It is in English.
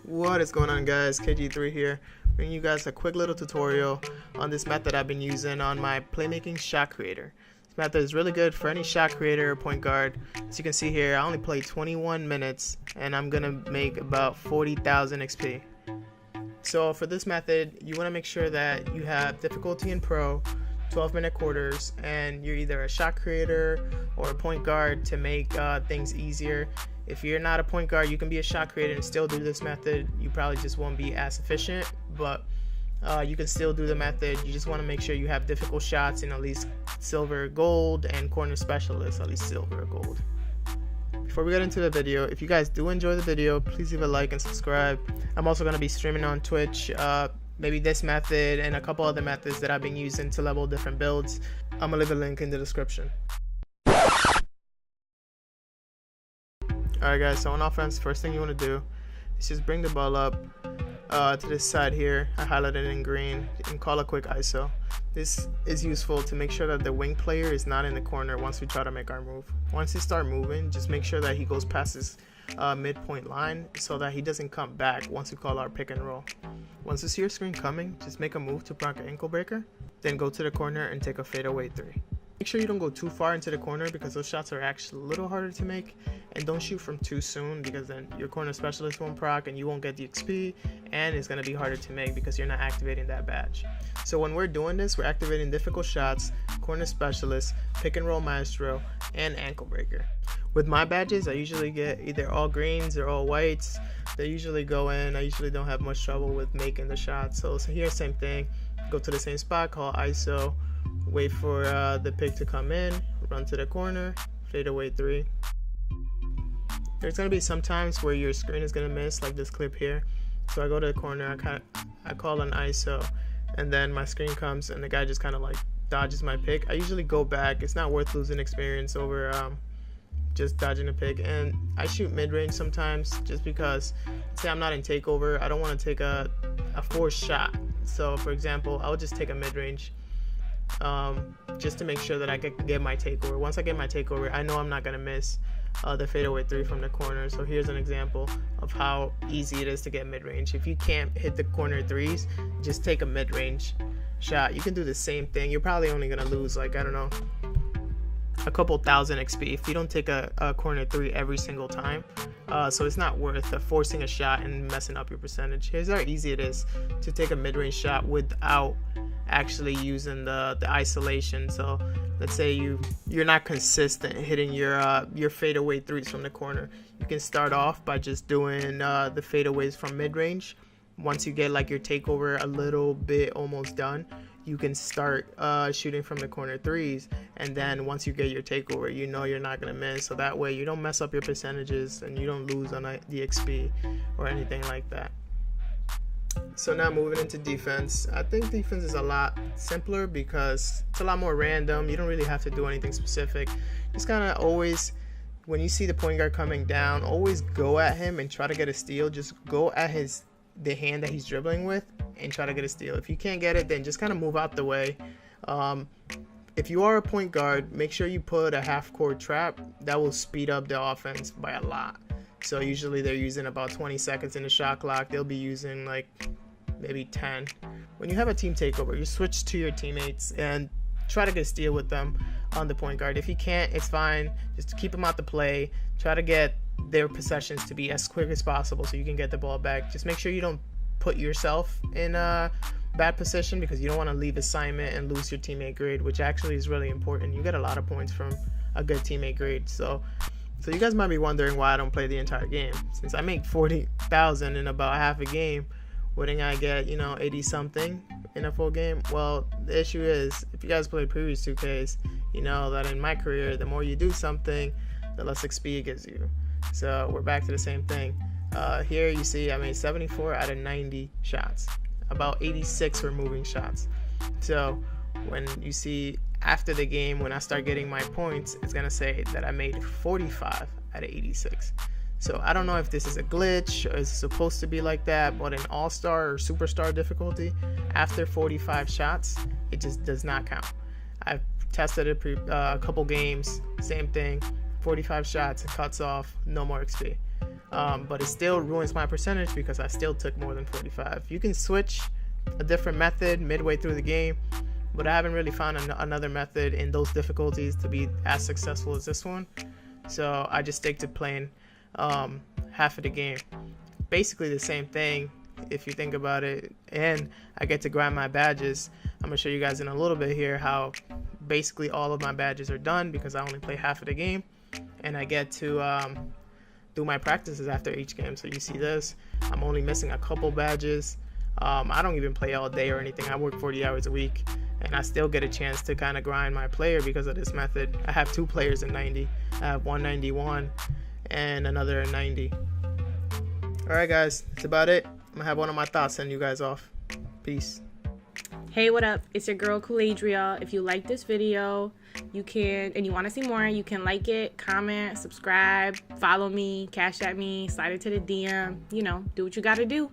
What is going on, guys? KG3 here, bringing you guys a quick little tutorial on this method I've been using on my playmaking shot creator. This method is really good for any shot creator or point guard. As you can see here, I only played 21 minutes and I'm gonna make about 40,000 XP. So for this method, you want to make sure that you have difficulty in pro, 12-minute quarters, and you're either a shot creator or a point guard to make things easier. If you're not a point guard, you can be a shot creator and still do this method. You probably just won't be as efficient, but you can still do the method. You just want to make sure you have difficult shots in at least silver, gold, and corner specialist, at least silver or gold. Before we get into the video, if you guys do enjoy the video, please leave a like and subscribe. I'm also going to be streaming on Twitch, maybe this method and a couple other methods that I've been using to level different builds. I'm going to leave a link in the description. Alright guys, so on offense, first thing you want to do is just bring the ball up to this side here. I highlighted it in green and call a quick ISO. This is useful to make sure that the wing player is not in the corner once we try to make our move. Once he starts moving, just make sure that he goes past his midpoint line so that he doesn't come back once we call our pick and roll. Once you see your screen coming, just make a move to block an ankle breaker, then go to the corner and take a fadeaway three. Make sure you don't go too far into the corner because those shots are actually a little harder to make, and don't shoot from too soon because then your corner specialist won't proc and you won't get the XP, and it's going to be harder to make because you're not activating that badge. So when we're doing this, we're activating difficult shots, corner specialist, pick and roll maestro, and ankle breaker. With my badges, I usually get either all greens or all whites. They usually go in. I usually don't have much trouble with making the shot. So here, same thing. Go to the same spot, call ISO, wait for the pick to come in, run to the corner, fade away three. There's going to be some times where your screen is going to miss, like this clip here. So I go to the corner, I call an ISO, and then my screen comes and the guy just kind of like dodges my pick. I usually go back. It's not worth losing experience over just dodging a pick. And I shoot mid-range sometimes just because, say I'm not in takeover, I don't want to take a forced shot. So for example, I'll just take a mid-range just to make sure that I can get my takeover. Once I get my takeover, I know I'm not going to miss the fadeaway three from the corner. So here's an example of how easy it is to get mid-range. If you can't hit the corner threes, just take a mid-range shot. You can do the same thing. You're probably only going to lose, like, I don't know, a couple thousand XP if you don't take a corner three every single time. So it's not worth forcing a shot and messing up your percentage. Here's how easy it is to take a mid-range shot without actually using the isolation. So let's say you're not consistent hitting your fadeaway threes from the corner. You can start off by just doing the fadeaways from mid-range. Once you get like your takeover a little bit almost done, you can start shooting from the corner threes, and then once you get your takeover, you know you're not going to miss, so that way you don't mess up your percentages and you don't lose on the XP or anything like that. So now moving into defense, I think defense is a lot simpler because it's a lot more random. You don't really have to do anything specific. Just kind of always, when you see the point guard coming down, always go at him and try to get a steal. Just go at the hand that he's dribbling with and try to get a steal. If you can't get it, then just kind of move out the way. If you are a point guard, make sure you put a half-court trap. That will speed up the offense by a lot. So usually they're using about 20 seconds in the shot clock. They'll be using like maybe 10. When you have a team takeover, you switch to your teammates and try to get a steal with them on the point guard. If you can't, it's fine. Just keep them out the play. Try to get their possessions to be as quick as possible so you can get the ball back. Just make sure you don't put yourself in a bad position because you don't want to leave assignment and lose your teammate grade, which actually is really important. You get a lot of points from a good teammate grade. So you guys might be wondering why I don't play the entire game. Since I make 40,000 in about half a game, wouldn't I get 80 something in a full game? Well, the issue is, if you guys played previous 2Ks, you know that in my career, the more you do something, the less XP it gives you. So we're back to the same thing. Here you see I made 74 out of 90 shots. About 86 were moving shots. So when you see after the game, when I start getting my points, it's going to say that I made 45 out of 86. So I don't know if this is a glitch or it's supposed to be like that, but in all-star or superstar difficulty, after 45 shots, it just does not count. I've tested it a couple games, same thing, 45 shots, it cuts off, no more XP. but it still ruins my percentage because I still took more than 45. You can switch a different method midway through the game, but I haven't really found another method in those difficulties to be as successful as this one. So I just stick to playing half of the game. Basically the same thing if you think about it, and I get to grind my badges. I'm gonna show you guys in a little bit here how basically all of my badges are done because I only play half of the game, and I get to do my practices after each game. So you see this, I'm only missing a couple badges. I don't even play all day or anything. I work 40 hours a week, and I still get a chance to kind of grind my player because of this method. I have 2 players in 90. I have 191 and another in 90. Alright guys, that's about it. I'm gonna have one of my thoughts send you guys off. Peace. Hey, what up? It's your girl Kooladria. If you like this video, you can, and you want to see more, you can like it, comment, subscribe, follow me, cash at me, slide it to the DM, you know, do what you gotta do.